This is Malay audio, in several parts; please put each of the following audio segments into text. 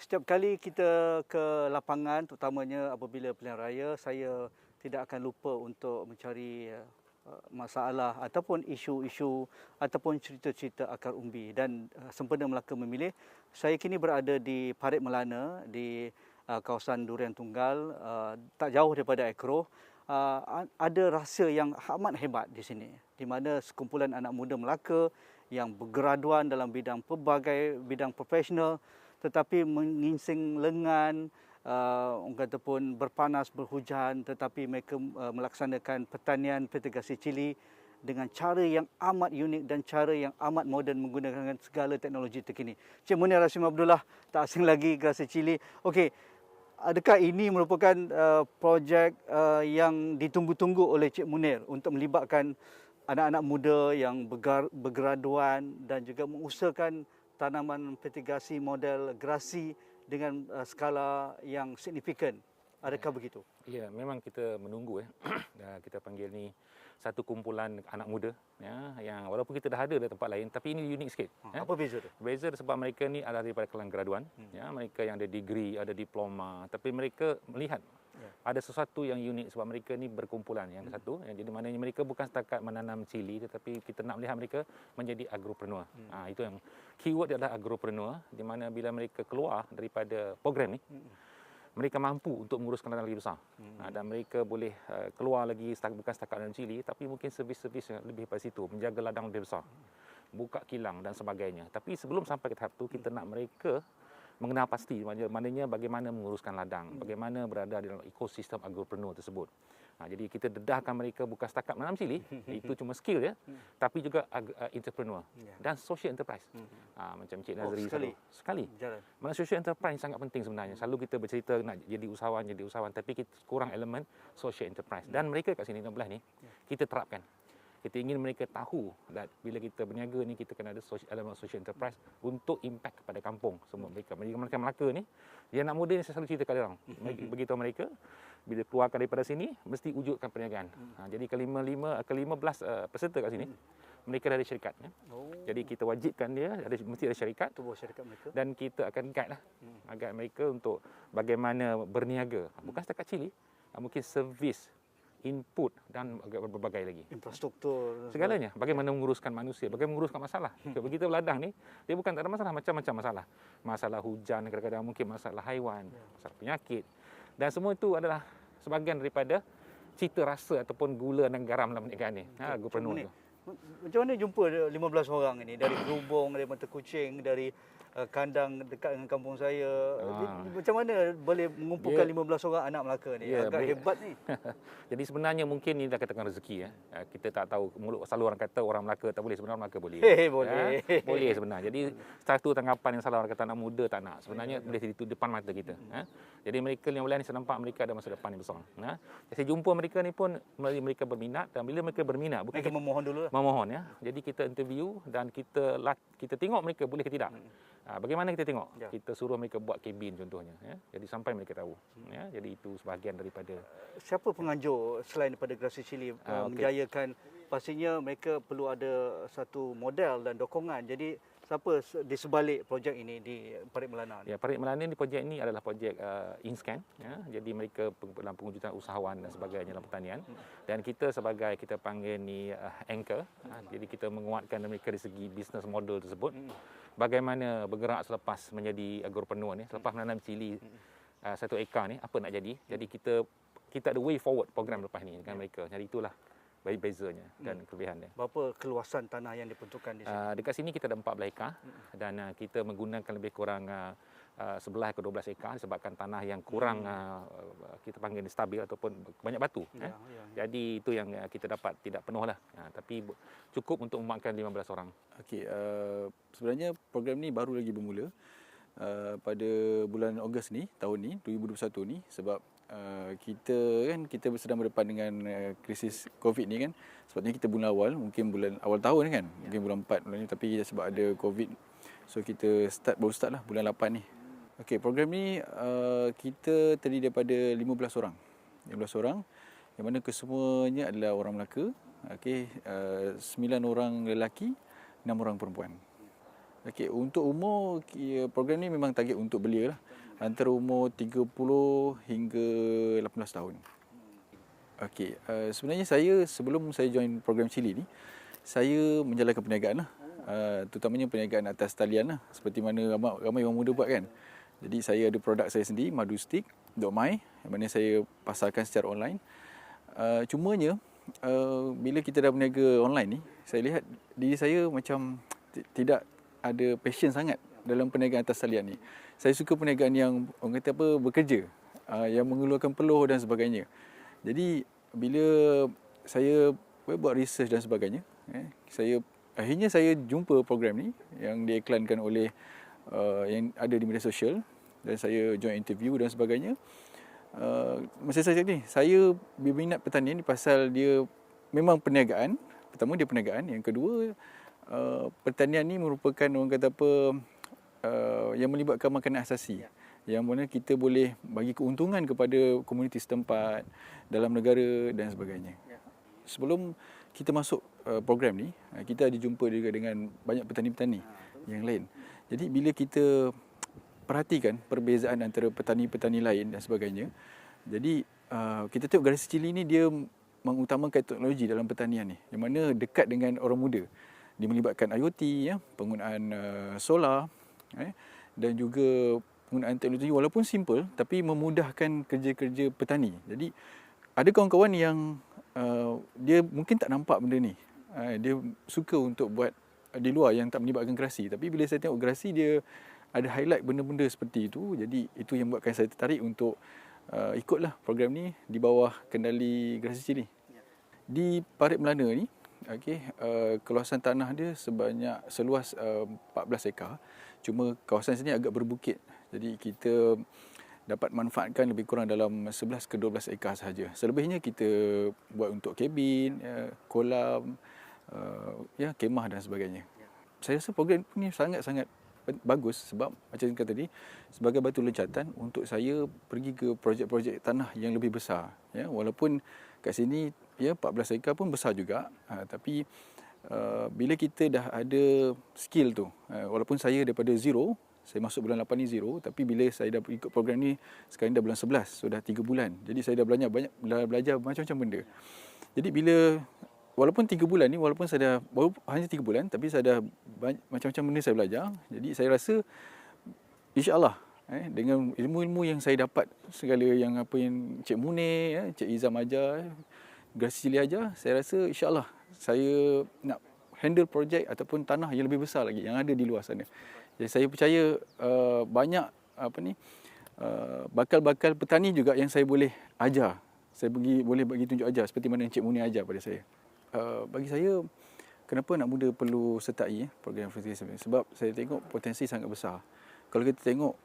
Setiap kali kita ke lapangan, terutamanya apabila pilihan raya, saya tidak akan lupa untuk mencari masalah ataupun isu-isu ataupun cerita-cerita akar umbi. Dan Sempena Melaka Memilih, saya kini berada di Parit Melana di kawasan Durian Tunggal, tak jauh daripada Akro. Ada rahsia yang amat hebat di sini, di mana sekumpulan anak muda Melaka yang bergraduan dalam pelbagai bidang profesional, tetapi menginsing lengan, orang kata pun berpanas, berhujan, tetapi mereka melaksanakan pertanian vertigasi cili dengan cara yang amat unik dan cara yang amat moden menggunakan segala teknologi terkini. Cik Munir Hashim Abdullah, tak asing lagi Gerasi Cili. Okey, adakah ini merupakan projek yang ditunggu-tunggu oleh Cik Munir untuk melibatkan anak-anak muda yang bergraduan dan juga mengusahakan tanaman vertigasi model gerasi dengan skala yang signifikan? Adakah begitu? Ya, memang kita menunggu kita panggil ni satu kumpulan anak muda yang walaupun kita dah ada di tempat lain, tapi ini unik sikit. Apa beza tu? Beza sebab mereka ni adalah daripada kalangan graduan, mereka yang ada degree, ada diploma, tapi mereka melihat ada sesuatu yang unik sebab mereka ni berkumpulan yang satu. Jadi maknanya mereka bukan setakat menanam cili, tetapi kita nak melihat mereka menjadi agropreneur. Itu yang keyword adalah agropreneur, di mana bila mereka keluar daripada program ni, mereka mampu untuk menguruskan ladang lebih besar. Dan mereka boleh keluar lagi bukan setakat dalam cili, tapi mungkin servis-servis lebih pada situ, menjaga ladang lebih besar, buka kilang dan sebagainya. Tapi sebelum sampai ke tahap tu, kita nak mereka mengenal pasti, maknanya bagaimana menguruskan ladang, bagaimana berada dalam ekosistem agropreneur tersebut. Jadi kita dedahkan mereka bukan setakat menanam cili, itu cuma skill tapi juga entrepreneur dan social enterprise. Macam Cik Nazri sekali. Mana social enterprise sangat penting sebenarnya. Selalu kita bercerita nak jadi usahawan, tapi kita kurang elemen social enterprise. Dan mereka kat sini 16 ni kita terapkan. Kita ingin mereka tahu that bila kita berniaga ni, kita kena ada elemen social enterprise untuk impact kepada kampung semua mereka. Mereka Melaka ni, dia anak muda ni saya selalu cerita kat orang. Beritahu mereka, bila keluarkan daripada sini, mesti wujudkan perniagaan. Jadi ke-15 peserta kat sini, mereka dah ada syarikat. Jadi kita wajibkan dia, mesti ada syarikat. Tubuh syarikat mereka. Dan kita akan guide mereka untuk bagaimana berniaga. Bukan setakat cili, mungkin servis, input dan berbagai lagi. Infrastruktur. Segalanya. Bagaimana menguruskan manusia, bagaimana menguruskan masalah. Begitu berladang ni, dia bukan tak ada masalah, macam-macam masalah. Masalah hujan, kadang-kadang mungkin masalah haiwan, masalah penyakit. Dan semua itu adalah sebahagian daripada cita rasa ataupun gula dan garam dalam perniagaan ni. Agropreneur tu. Macam mana jumpa 15 orang ini? Dari Gerubong, dari Mata Kucing, dari kandang dekat dengan kampung saya. Macam mana boleh mengumpulkan 15 orang anak Melaka ni? Agak hebat ni. Jadi sebenarnya mungkin ni dah katakan rezeki. Kita tak tahu, selalu orang kata orang Melaka tak boleh, sebenarnya Melaka boleh. Boleh. Boleh sebenarnya. Jadi satu tanggapan yang salah, orang kata anak muda tak nak. Sebenarnya boleh di depan mata kita. Jadi mereka 15 ni saya nampak mereka ada masa depan yang besar. Saya jumpa mereka ni pun mereka berminat, dan bila mereka berminat, bukan mereka memohon dulu lah. Memohon Jadi kita interview dan kita tengok mereka boleh ke tidak. Bagaimana kita tengok? Kita suruh mereka buat kabin contohnya. Jadi sampai mereka tahu. Jadi itu sebahagian daripada. Siapa penganjur selain daripada Gerasi Cili menjayakan? Pastinya mereka perlu ada satu modal dan dokongan. Jadi siapa di sebalik projek ini di Parit Melana? Parit Melana ni, projek ini adalah projek InScan. Jadi mereka dalam pengujudan usahawan dan sebagainya dalam pertanian. Dan kita sebagai, kita panggil ni anchor. Jadi kita menguatkan mereka dari segi business model tersebut. Bagaimana bergerak selepas menjadi agropreneur ni, selepas menanam cili 1 ekar ni, apa nak jadi. Jadi kita ada way forward program lepas ni dengan mereka. Jadi itulah bezanya dan kelebihannya. Berapa keluasan tanah yang diperuntukkan di sini? Dekat sini kita ada 14 ekar dan kita menggunakan lebih kurang 11 ke 12 ekar disebabkan tanah yang kurang kita panggil stabil ataupun banyak batu. Jadi itu yang kita dapat tidak penuh lah. Tapi cukup untuk memuatkan 15 orang. Okey, sebenarnya program ni baru lagi bermula pada bulan Ogos ni, tahun ni 2021 ni, sebab kita sedang berdepan dengan krisis COVID ni kan. Sebabnya kita bulan awal, mungkin bulan awal tahun kan, mungkin bulan 4 bulan ni, tapi sebab ada COVID, so kita baru start lah bulan 8 ni. Okey, program ni kita terdiri daripada 15 orang. 15 orang yang mana kesemuanya adalah orang Melaka. Okey, 9 orang lelaki, 6 orang perempuan. Okey, untuk umur program ni memang target untuk belia lah. Antara umur 30 hingga 18 tahun. Okey, sebenarnya sebelum saya join program Chili ni, saya menjalankan perniagaan lah. Terutamanya perniagaan atas talian lah, seperti mana ramai orang muda buat kan. Jadi saya ada produk saya sendiri, Madustick.my, yang mana saya pasarkan secara online. Cumanya bila kita dah berniaga online ni, saya lihat diri saya macam tidak ada passion sangat dalam perniagaan atas talian ni. Saya suka perniagaan yang orang kata apa, bekerja, yang mengeluarkan peluh dan sebagainya. Jadi bila saya buat research dan sebagainya, akhirnya saya jumpa program ni yang diiklankan oleh yang ada di media sosial, dan saya join interview dan sebagainya. Masa saya ni, saya berminat pertanian ni pasal dia memang perniagaan. Pertama dia perniagaan, yang kedua pertanian ni merupakan orang kata apa, yang melibatkan makanan asasi, yang mana kita boleh bagi keuntungan kepada komuniti setempat, dalam negara dan sebagainya. Sebelum kita masuk program ni, kita ada jumpa juga dengan banyak petani-petani yang lain. Jadi bila kita perhatikan perbezaan antara petani-petani lain dan sebagainya, jadi kita tengok Garasi Chili ni dia mengutamakan teknologi dalam pertanian ni, yang mana dekat dengan orang muda. Dia melibatkan IoT, ya, penggunaan solar, dan juga penggunaan teknologi walaupun simple tapi memudahkan kerja-kerja petani. Jadi ada kawan-kawan yang dia mungkin tak nampak benda ni. Dia suka untuk buat di luar yang tak melibatkan gerasi. Tapi bila saya tengok gerasi, dia ada highlight benda-benda seperti itu. Jadi itu yang buatkan saya tertarik untuk ikutlah program ni di bawah kendali Garasi Chili. Di Parit Melana ni, keluasan tanah dia seluas 14 ekar. Cuma kawasan sini agak berbukit. Jadi kita dapat manfaatkan lebih kurang dalam 11 ke 12 ekar sahaja. Selebihnya kita buat untuk kabin, kolam, kemah dan sebagainya. Saya rasa program ini sangat-sangat bagus sebab macam saya kata tadi, sebagai batu loncatan untuk saya pergi ke projek-projek tanah yang lebih besar. Ya, walaupun kat sini 14 ekar pun besar juga, tapi bila kita dah ada skill tu, walaupun saya daripada zero, saya masuk bulan 8 ni zero, tapi bila saya dah ikut program ni sekarang dah bulan 11, so dah 3 bulan. Jadi saya dah belajar macam-macam benda. Jadi bila walaupun 3 bulan ni, walaupun saya dah hanya 3 bulan, tapi saya dah macam-macam benda saya belajar. Jadi saya rasa insya-Allah dengan ilmu-ilmu yang saya dapat, segala yang apa yang Cik Munir, Cik Izam ajar, Garasi Chili ajar, saya rasa insya-Allah saya nak handle projek ataupun tanah yang lebih besar lagi yang ada di luar sana. Jadi saya percaya banyak bakal-bakal petani juga yang saya boleh ajar. Saya boleh bagi tunjuk ajar seperti mana Encik Munir ajar pada saya. Bagi saya, kenapa anak muda perlu sertai program fertilizer ini? Sebab saya tengok potensi sangat besar. Kalau kita tengok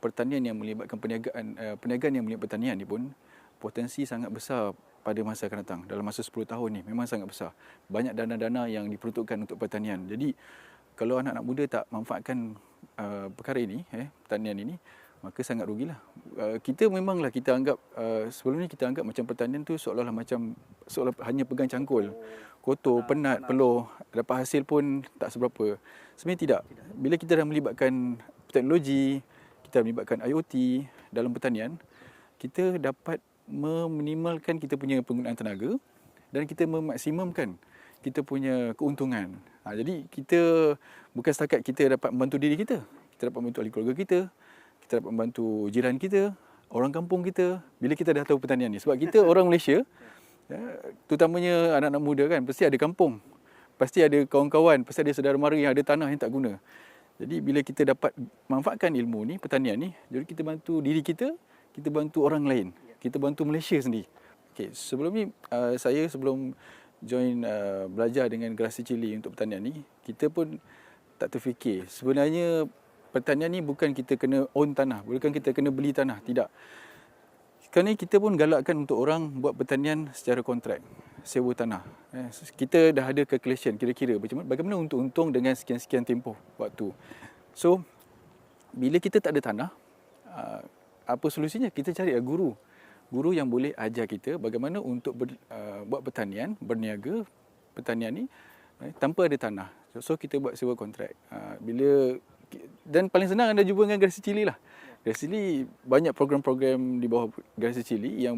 pertanian yang melibatkan perniagaan yang melibatkan pertanian ni pun potensi sangat besar pada masa akan datang. Dalam masa 10 tahun ni memang sangat besar. Banyak dana-dana yang diperuntukkan untuk pertanian. Jadi kalau anak-anak muda tak manfaatkan perkara ini, pertanian ini, maka sangat rugilah. Kita memanglah kita anggap, sebelum ni kita anggap macam pertanian tu seolah hanya pegang cangkul. Kotor, penat, peluh, dapat hasil pun tak seberapa. Sebenarnya tidak. Bila kita dah melibatkan teknologi, kita melibatkan IoT dalam pertanian, kita dapat meminimalkan kita punya penggunaan tenaga dan kita memaksimumkan kita punya keuntungan. Jadi kita bukan setakat kita dapat membantu diri kita dapat membantu ahli keluarga kita dapat membantu jiran kita, orang kampung kita, bila kita dah tahu pertanian ni. Sebab kita orang Malaysia, terutamanya anak-anak muda kan, pasti ada kampung, pasti ada kawan-kawan, pasti ada saudara mara yang ada tanah yang tak guna. Jadi bila kita dapat manfaatkan ilmu ni, pertanian ni, jadi kita bantu diri kita bantu orang lain, kita bantu Malaysia sendiri. Sebelum ni sebelum join belajar dengan Garasi Chili untuk pertanian ni, kita pun tak terfikir sebenarnya pertanian ni bukan kita kena own tanah, bukan kita kena beli tanah, tidak. Sekarang ni kita pun galakkan untuk orang buat pertanian secara kontrak, sewa tanah. Kita dah ada calculation kira-kira bagaimana untuk untung dengan sekian-sekian tempoh waktu. So bila kita tak ada tanah, apa solusinya? Kita cari guru yang boleh ajar kita bagaimana untuk buat pertanian, berniaga pertanian ni tanpa ada tanah. So kita buat sewa kontrak. Dan paling senang anda jumpa dengan Garasi Cili lah. Garasi Cili banyak program-program di bawah Garasi Cili yang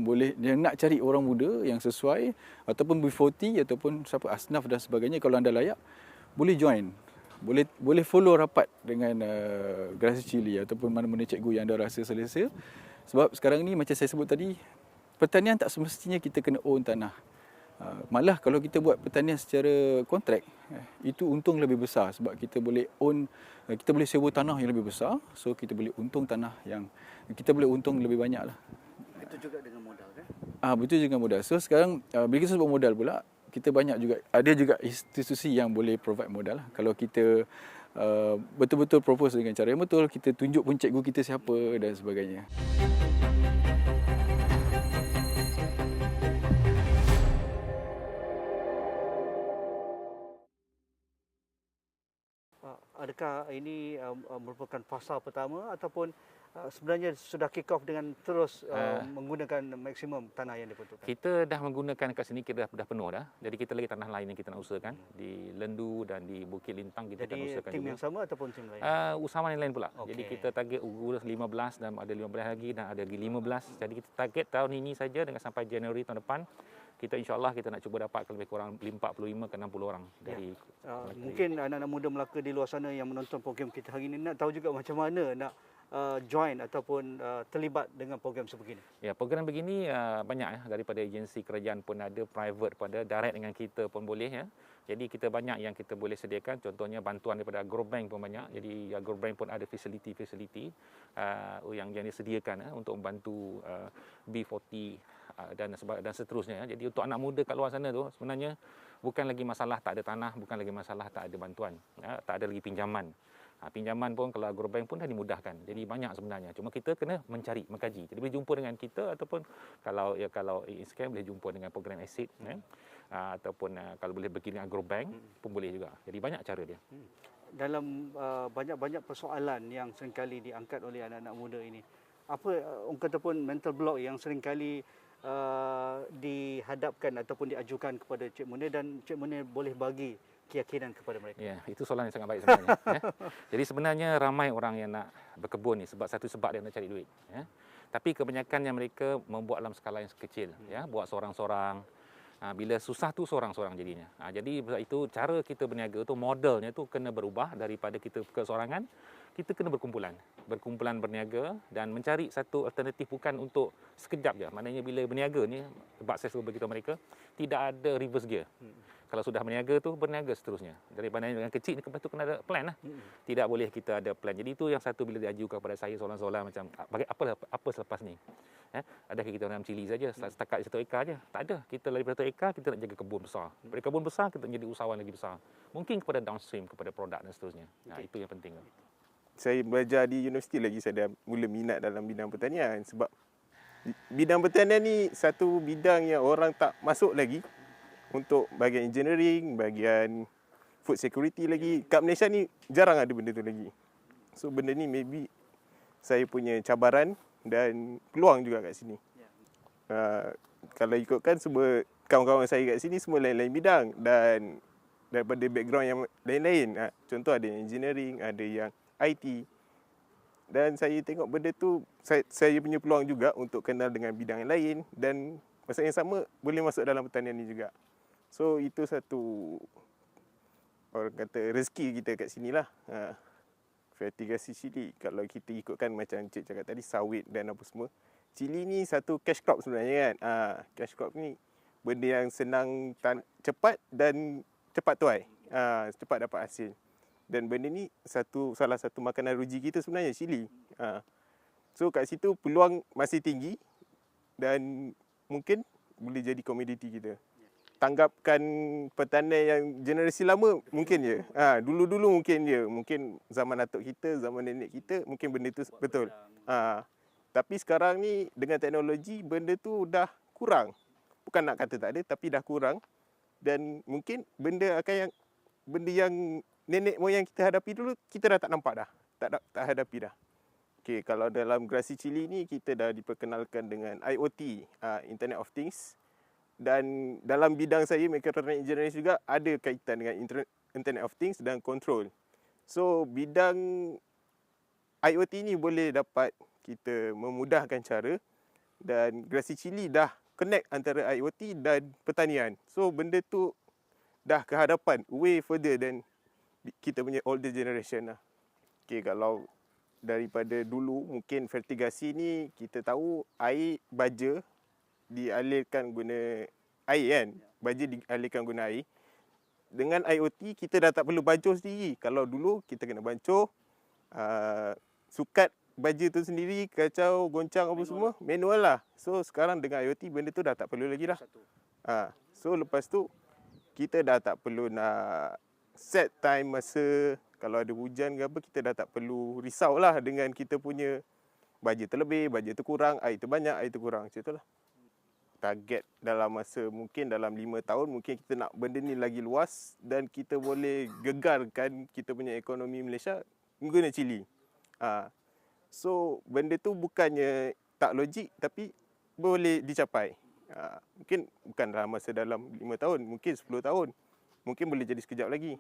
nak cari orang muda yang sesuai, ataupun B40 ataupun siapa asnaf dan sebagainya. Kalau anda layak, boleh join. Boleh follow rapat dengan Garasi Cili ataupun mana-mana cikgu yang anda rasa selesa. Sebab sekarang ni macam saya sebut tadi, pertanian tak semestinya kita kena own tanah. Malah kalau kita buat pertanian secara kontrak, itu untung lebih besar sebab kita boleh sewa tanah yang lebih besar, so kita boleh untung tanah yang kita boleh untung lebih banyak lah. Itu juga dengan modal kan? Betul juga modal. So sekarang bila kita sebut modal pula, kita ada juga institusi yang boleh provide modal lah. Kalau kita betul-betul propose dengan cara yang betul, kita tunjuk pun cikgu kita siapa dan sebagainya. Adakah ini merupakan fasa pertama ataupun sebenarnya sudah kick off dengan terus menggunakan maksimum tanah yang diperuntukkan? Kita dah menggunakan kat sini, kita dah penuh dah. Jadi kita lagi tanah lain yang kita nak usahakan. Di Lendu dan di Bukit Lintang kita nak usahakan. Jadi tim juga. yang sama ataupun tim lain? Usahawan yang lain pula. Okay. Jadi kita target urus 15 dan ada 15 lagi dan ada lagi 15. Jadi kita target tahun ini saja dengan sampai Januari tahun depan. Kita insyaAllah kita nak cuba dapat lebih kurang 45 ke 60 orang dari mungkin anak-anak muda Melaka di luar sana yang menonton program kita hari ini nak tahu juga macam mana nak join ataupun terlibat dengan program sebegini. Ya, program begini banyak daripada agensi kerajaan pun ada, private pada direct dengan kita pun boleh ya. Jadi kita banyak yang kita boleh sediakan, contohnya bantuan daripada Agrobank pun banyak. Jadi Agrobank pun ada facility yang disediakan untuk membantu B40 dan seterusnya. Jadi untuk anak muda kat luar sana tu sebenarnya bukan lagi masalah tak ada tanah, bukan lagi masalah tak ada bantuan, tak ada lagi pinjaman. Pinjaman pun kalau Agrobank pun dah dimudahkan. Jadi banyak sebenarnya. Cuma kita kena mencari, mengkaji. Jadi boleh jumpa dengan kita ataupun kalau Instagram boleh jumpa dengan program Asid ataupun kalau boleh pergi dengan Agrobank pun boleh juga. Jadi banyak cara dia. Dalam banyak-banyak persoalan yang seringkali diangkat oleh anak-anak muda ini, apa orang kata pun mental block yang seringkali dihadapkan ataupun diajukan kepada Cik Munir dan Cik Munir boleh bagi keyakinan kepada mereka? Ya, itu soalan yang sangat baik sebenarnya. Jadi sebenarnya ramai orang yang nak berkebun ni satu sebab dia nak cari duit. Tapi kebanyakannya mereka membuat dalam skala yang kecil. Buat seorang-seorang. Bila susah tu seorang-seorang jadinya. Jadi sebab itu cara kita berniaga tu modelnya tu kena berubah daripada kita keseorangan. Kita kena berkumpulan berniaga dan mencari satu alternatif bukan untuk sekejap je. Maknanya bila berniaga ni, sebab saya selalu beritahu mereka, tidak ada reverse gear. Kalau sudah berniaga tu, berniaga seterusnya. Daripada yang kecil ni, lepas tu kena ada plan lah. Tidak boleh kita ada plan. Jadi itu yang satu bila diajukan kepada saya soalan-soalan macam, apa selepas ni? Adakah kita nanam cili saja, setakat 1 ekar je? Tak ada. Kita daripada 1 ekar, kita nak jaga kebun besar. Daripada kebun besar, kita menjadi usahawan lagi besar. Mungkin kepada downstream, kepada produk dan seterusnya. Itu yang penting. Saya belajar di universiti lagi, saya dah mula minat dalam bidang pertanian. Sebab bidang pertanian ni satu bidang yang orang tak masuk lagi. Untuk bahagian engineering, bahagian food security lagi. Kat Malaysia ni jarang ada benda tu lagi. So benda ni maybe saya punya cabaran dan peluang juga kat sini. Kalau ikutkan semua kawan-kawan saya kat sini semua lain-lain bidang dan daripada background yang lain-lain. Contoh ada yang engineering, ada yang IT. Dan saya tengok benda tu saya punya peluang juga untuk kenal dengan bidang yang lain dan masa yang sama boleh masuk dalam pertanian ni juga. So itu satu orang kata rezeki kita kat sinilah. Fertigasi cili kalau kita ikutkan macam Cik cakap tadi sawit dan apa semua. Cili ni satu cash crop sebenarnya kan. Cash crop ni benda yang senang cepat dan cepat tuai. Cepat dapat hasil. Dan benda ni salah satu makanan ruji kita sebenarnya cili. So kat situ peluang masih tinggi dan mungkin boleh jadi komoditi kita. Tanggapkan pertanian yang generasi lama mungkin je. Dulu-dulu mungkin je. Mungkin zaman atuk kita, zaman nenek kita mungkin benda tu betul. Tapi sekarang ni dengan teknologi benda tu dah kurang. Bukan nak kata tak ada tapi dah kurang. Dan mungkin benda yang nenek moyang kita hadapi dulu kita dah tak nampak dah. Tak hadapi dah. Okey, kalau dalam Garasi Cili ni kita dah diperkenalkan dengan IoT, Internet of Things. Dan dalam bidang saya, mechatronic engineering juga ada kaitan dengan Internet of Things dan control. So bidang IoT ni boleh dapat kita memudahkan cara, dan Grasi Chili dah connect antara IoT dan pertanian. So benda tu dah ke hadapan, way further than kita punya older generation lah. Okay, kalau daripada dulu mungkin fertigasi ni kita tahu air baja dialirkan guna air kan. Baja dialirkan guna air. Dengan IoT kita dah tak perlu bancuh sendiri. Kalau dulu kita kena bancuh, sukat baja tu sendiri, kacau, goncang apa semua, manual lah. So sekarang dengan IoT benda tu dah tak perlu lagi dah. So lepas tu kita dah tak perlu nak set time masa, kalau ada hujan ke apa, kita dah tak perlu risau lah dengan kita punya baja terlebih, baja terkurang, air terbanyak, air terkurang. Macam tu lah. Target dalam masa mungkin dalam 5 tahun, mungkin kita nak benda ni lagi luas dan kita boleh gegarkan kita punya ekonomi Malaysia guna Chili. So benda tu bukannya tak logik tapi boleh dicapai. Mungkin bukan dalam masa dalam 5 tahun, mungkin 10 tahun. Mungkin boleh jadi sekejap lagi.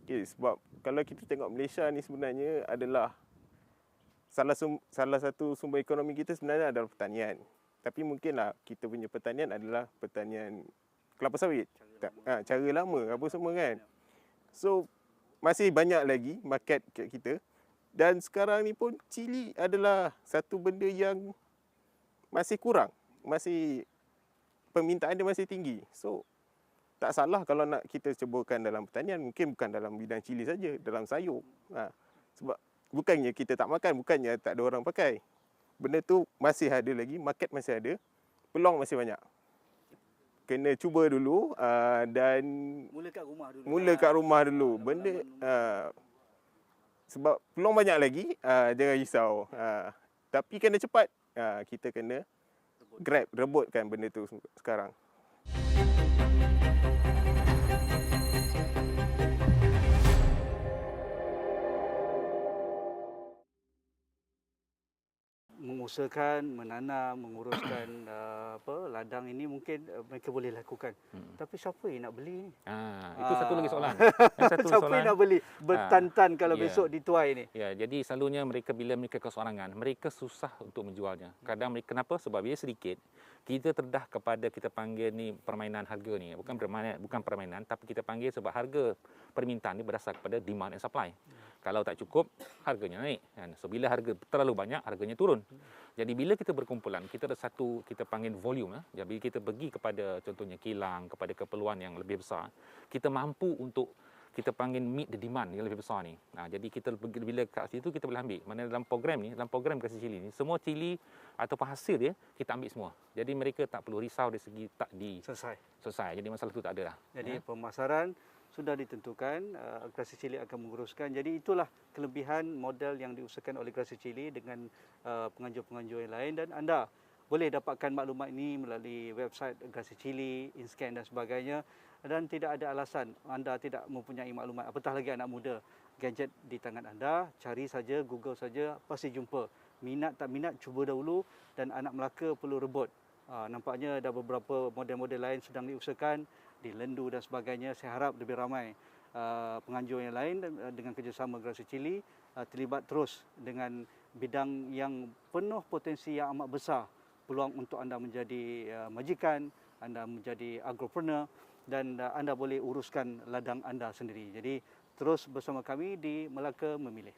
Okay, sebab kalau kita tengok Malaysia ni sebenarnya adalah salah satu sumber ekonomi kita sebenarnya adalah pertanian. Tapi mungkinlah kita punya pertanian adalah pertanian kelapa sawit. Cara lama apa semua kan. So masih banyak lagi market kat kita. Dan sekarang ni pun Chili adalah satu benda yang masih kurang. Masih permintaan dia masih tinggi. So tak salah kalau nak kita ceburkan dalam pertanian, mungkin bukan dalam bidang Chili saja, dalam sayur. Sebab bukannya kita tak makan, bukannya tak ada orang pakai. Benda tu masih ada lagi, market masih ada, peluang masih banyak. Kena cuba dulu dan Mula kat rumah dulu. Mula kat rumah dulu. Benda sebab peluang banyak lagi, jangan risau. Tapi kena cepat. Kita kena rebutkan benda tu sekarang. Mengusahakan, menanam, menguruskan ladang ini mungkin mereka boleh lakukan. Tapi siapa yang nak beli ni? Itu satu lagi soalan. Siapa yang nak beli bertantan kalau besok dituai ni? Ya, jadi selalunya bila mereka kesorangan, mereka susah untuk menjualnya. Kadang mereka kenapa? Sebab bila sedikit, kita terdedah kepada kita panggil ni permainan harga ni. Bukan permainan, tapi kita panggil sebab harga permintaan ni berdasar kepada demand and supply. Kalau tak cukup, harganya naik. So bila harga terlalu banyak, harganya turun. Jadi bila kita berkumpulan, kita ada satu kita panggil volume. Jadi kita pergi kepada contohnya kilang, kepada keperluan yang lebih besar, kita mampu untuk kita panggil meet the demand yang lebih besar ni. Jadi kita bila kat situ kita boleh ambil. Mana dalam program Grasi Chili ni, semua chili ataupun hasil dia kita ambil semua. Jadi mereka tak perlu risau dari segi tak selesai. Jadi masalah tu tak ada lah. Jadi pemasaran sudah ditentukan, Grasi Chili akan menguruskan. Jadi itulah kelebihan model yang diusahakan oleh Grasi Chili dengan penganjur-penganjur yang lain, dan anda boleh dapatkan maklumat ini melalui website Grasi Chili, InScan dan sebagainya, dan tidak ada alasan anda tidak mempunyai maklumat. Apatah lagi anak muda, gadget di tangan anda, cari saja, Google saja, pasti jumpa. Minat tak minat, cuba dahulu, dan anak Melaka perlu rebut. Nampaknya ada beberapa model-model lain sedang diusahakan di Lendu dan sebagainya. Saya harap lebih ramai penganjur yang lain dengan kerjasama Grasi Chili terlibat terus dengan bidang yang penuh potensi yang amat besar. Peluang untuk anda menjadi majikan, anda menjadi agropreneur, dan anda boleh uruskan ladang anda sendiri. Jadi terus bersama kami di Melaka Memilih.